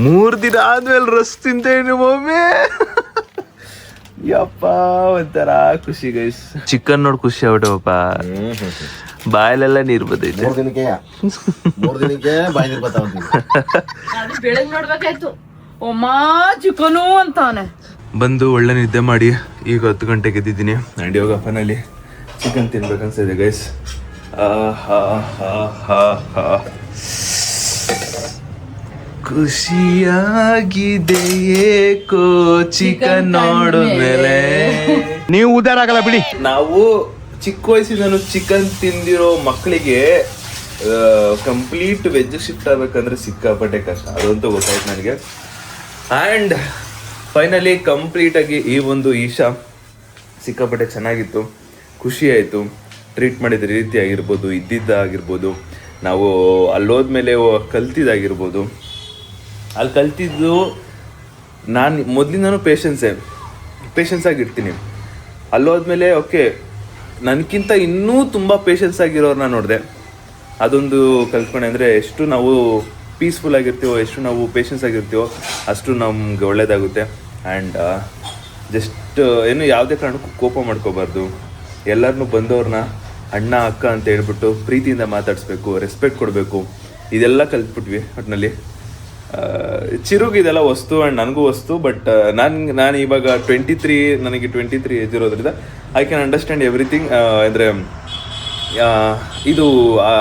3 ದಿನ ಆದ್ಮೇಲೆ ರಸ್ ತಿಂತೇನೆ ಒಮ್ಮೆ. ಯಪ್ಪ ಒಂಥರ ಖುಷಿ ಗೈಸ್. ಚಿಕನ್ ನೋಡಿ ಖುಷಿ ಆಗ್ಬಿಟ್ಟವಪ್ಪ, ಬಾಯಲ್ಲೆಲ್ಲ ನೀರು ಬರ್ತೈತೆ. ಬೆಳಗ್ಗೆ ನೋಡ್ಬೇಕಾಯ್ತು ಒಮ್ಮ ಚಿಕನು ಅಂತಾನೆ. ಬಂದು ಒಳ್ಳೆ ನಿದ್ದೆ ಮಾಡಿ ಈಗ 10 ಗಂಟೆಗೆ ಎದ್ದಿದ್ದೀನಿ. ಆ್ಯಂಡ್ ಇವಾಗ ಫೈನಲಿ ಚಿಕನ್ ತಿನ್ಬೇಕನ್ಸಿದೆ ಗೈಸ್. ಖುಷಿಯಾಗಿದೆ ಏಕೋ ಚಿಕನ್ ನೋಡಿದ್ಮೇಲೆ. ನೀವು ಉದಾರ ಆಗಲ್ಲ ಬಿಡಿ. ನಾವು ಚಿಕ್ಕ ವಯಸ್ಸಿಂದನು ಚಿಕನ್ ತಿಂದಿರೋ ಮಕ್ಕಳಿಗೆ ಕಂಪ್ಲೀಟ್ ವೆಜ್ ಶಿಫ್ಟ್ ಆಗ್ಬೇಕಂದ್ರೆ ಸಿಕ್ಕಾಪಟ್ಟೆ ಕಷ್ಟ, ಅದಂತೂ ಗೊತ್ತಾಯ್ತು ನನಗೆ. ಆ್ಯಂಡ್ ಫೈನಲಿ ಕಂಪ್ಲೀಟಾಗಿ ಈ ಒಂದು ಈಶಾ ಸಿಕ್ಕಾಪಟ್ಟೆ ಚೆನ್ನಾಗಿತ್ತು, ಖುಷಿ ಆಯಿತು. ಟ್ರೀಟ್ ಮಾಡಿದ ರೀತಿ ಆಗಿರ್ಬೋದು, ಇದ್ದಿದ್ದಾಗಿರ್ಬೋದು, ನಾವು ಅಲ್ಲೋದ್ಮೇಲೆ ಕಲ್ತಿದ್ದಾಗಿರ್ಬೋದು. ಅಲ್ಲಿ ಕಲ್ತಿದ್ದು ನಾನು ಮೊದಲಿಂದನೂ ಪೇಷನ್ಸ್ ಆಗಿರ್ತೀನಿ. ಅಲ್ಲೋದ್ಮೇಲೆ ಓಕೆ ನನಗಿಂತ ಇನ್ನೂ ತುಂಬ ಪೇಷನ್ಸ್ ಆಗಿರೋರನ್ನ ನೋಡಿದೆ. ಅದೊಂದು ಕಲ್ತ್ಕೊಂಡೆ. ಅಂದರೆ ಎಷ್ಟು ನಾವು ಪೀಸ್ಫುಲ್ ಆಗಿರ್ತೀವೋ, ಎಷ್ಟು ನಾವು ಪೇಷನ್ಸ್ ಆಗಿರ್ತೀವೋ ಅಷ್ಟು ನಮ್ಗೆ ಒಳ್ಳೆಯದಾಗುತ್ತೆ. ಆ್ಯಂಡ್ ಜಸ್ಟ್ ಏನು ಯಾವುದೇ ಕಾರಣಕ್ಕೂ ಕೋಪ ಮಾಡ್ಕೋಬಾರ್ದು. ಎಲ್ಲರನ್ನೂ ಬಂದವ್ರನ್ನ ಅಣ್ಣ ಅಕ್ಕ ಅಂತ ಹೇಳ್ಬಿಟ್ಟು ಪ್ರೀತಿಯಿಂದ ಮಾತಾಡಿಸ್ಬೇಕು, ರೆಸ್ಪೆಕ್ಟ್ ಕೊಡಬೇಕು. ಇದೆಲ್ಲ ಕಲ್ತ್ಬಿಟ್ವಿ ಒಟ್ಟಿನಲ್ಲಿ. ಚಿರುಗೆ ಇದೆಲ್ಲ ವಸ್ತು ಆ್ಯಂಡ್ ನನಗೂ ವಸ್ತು. ಬಟ್ ನಾನು ಇವಾಗ 23, ನನಗೆ 23 ಏಜ್ ಇರೋದ್ರಿಂದ ಐ ಕ್ಯಾನ್ ಅಂಡರ್ಸ್ಟ್ಯಾಂಡ್ ಎವ್ರಿಥಿಂಗ್. ಅಂದರೆ ಇದು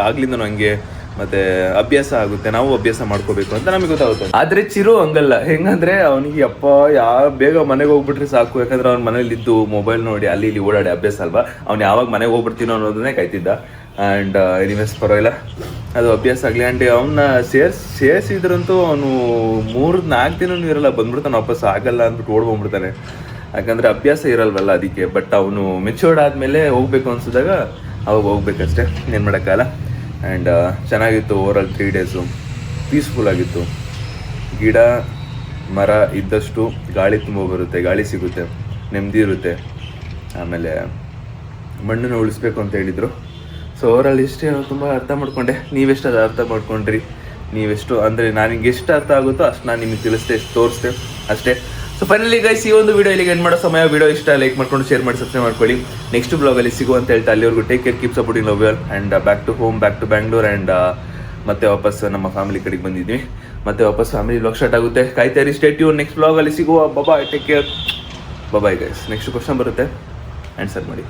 ಆಗ್ಲಿಂದ ನನಗೆ ಮತ್ತೆ ಅಭ್ಯಾಸ ಆಗುತ್ತೆ, ನಾವು ಅಭ್ಯಾಸ ಮಾಡ್ಕೋಬೇಕು ಅಂತ ನಮಗೆ ಗೊತ್ತಾಗುತ್ತೆ. ಆದರೆ ಚಿರು ಹಂಗಲ್ಲ. ಹೆಂಗಂದ್ರೆ ಅವನಿಗೆ ಬೇಗ ಮನೆಗೆ ಹೋಗ್ಬಿಟ್ರೆ ಸಾಕು, ಯಾಕಂದ್ರೆ ಅವ್ನ ಮನೇಲಿದ್ದು ಮೊಬೈಲ್ ನೋಡಿ ಅಲ್ಲಿ ಇಲ್ಲಿ ಓಡಾಡಿ ಅಭ್ಯಾಸ ಅಲ್ವಾ. ಅವ್ನು ಯಾವಾಗ ಮನೆಗೆ ಹೋಗ್ಬಿಡ್ತೀನೋ ಅನ್ನೋದನ್ನೇ ಕಾಯ್ತಿದ್ದ. ಆ್ಯಂಡ್ ಎನಿವೇಸ್ ಪರವಾಗಿಲ್ಲ, ಅದು ಅಭ್ಯಾಸ ಆಗಲಿ. ಆ್ಯಂಡ್ ಅವನ್ನ ಸೇರಿಸಿದ್ರಂತೂ ಅವನು 3-4 ದಿನ ಇರಲ್ಲ, ಬಂದ್ಬಿಡ್ತಾನೆ ವಾಪಸ್. ಆಗಲ್ಲ ಅಂದ್ಬಿಟ್ಟು ಓಡ್ಬಂದ್ಬಿಡ್ತಾನೆ, ಯಾಕಂದರೆ ಅಭ್ಯಾಸ ಇರಲ್ವಲ್ಲ ಅದಕ್ಕೆ. ಬಟ್ ಅವನು ಮೆಚೂರ್ಡ್ ಆದಮೇಲೆ ಹೋಗ್ಬೇಕು ಅನ್ಸಿದಾಗ ಅವಾಗ ಹೋಗ್ಬೇಕಷ್ಟೇ, ಏನು ಮಾಡೋಕ್ಕಲ್ಲ. ಆ್ಯಂಡ್ ಚೆನ್ನಾಗಿತ್ತು ಓವರಾಲ್ 3 ಡೇಸು. ಪೀಸ್ಫುಲ್ ಆಗಿತ್ತು. ಗಿಡ ಮರ ಇದ್ದಷ್ಟು ಗಾಳಿ ತುಂಬ ಬರುತ್ತೆ, ಗಾಳಿ ಸಿಗುತ್ತೆ, ನೆಮ್ಮದಿ ಇರುತ್ತೆ. ಆಮೇಲೆ ಮಣ್ಣನ್ನು ಉಳಿಸ್ಬೇಕು ಅಂತ ಹೇಳಿದರು. ಸೊ ಓವರಾಲ್ ಇಷ್ಟೇ ತುಂಬ ಅರ್ಥ ಮಾಡ್ಕೊಂಡೆ. ನೀವೆಷ್ಟು ಅದು ಅರ್ಥ ಮಾಡ್ಕೊಂಡ್ರಿ, ನೀವೆಷ್ಟು ಅಂದರೆ ನನಗೆ ಎಷ್ಟು ಅರ್ಥ ಆಗುತ್ತೋ ಅಷ್ಟು ನಾನು ನಿಮಗೆ ತಿಳಿಸ್ದೆ, ತೋರಿಸ್ದೆ ಅಷ್ಟೇ. ಸೊ ಫೈನಲಿ ಗೈಸ್, ಈ ಒಂದು ವಿಡಿಯೋ ಇಲ್ಲಿಗೆ ಎಂಡ್ ಮಾಡೋ ಸಮಯ. ವಿಡಿಯೋ ಇಷ್ಟ ಲೈಕ್ ಮಾಡ್ಕೊಂಡು ಶೇರ್ ಮಾಡಿ ಸಬ್ಸ್ಕ್ರೈಬ್ ಮಾಡ್ಕೊಳ್ಳಿ. ನೆಕ್ಸ್ಟ್ ಬ್ಲಾಗಲ್ಲಿ ಸಿಗುವಂತ ಹೇಳ್ತಾ ಅಲ್ಲಿವರೆಗೂ take care, keep supporting love you all. And back to home, back to Bangalore. And ಮತ್ತೆ ವಾಪಸ್ ನಮ್ಮ ಫ್ಯಾಮಿಲಿ ಕಡೆಗೆ ಬಂದಿದ್ವಿ. ಮತ್ತೆ ವಾಪಸ್ ಫ್ಯಾಮಿಲಿ ಬ್ಲಾಗ್ ಸ್ಟಾರ್ಟ್ ಆಗುತ್ತೆ, ಕಾಯ್ತಾ ಇರಿ. Stay tune. ನೆಕ್ಸ್ಟ್ ಬ್ಲಾಗಲ್ಲಿ ಸಿಗುವ. Bye, take care, bye guys. Next question ಬರುತ್ತೆ, ಆನ್ಸರ್ ಮಾಡಿ.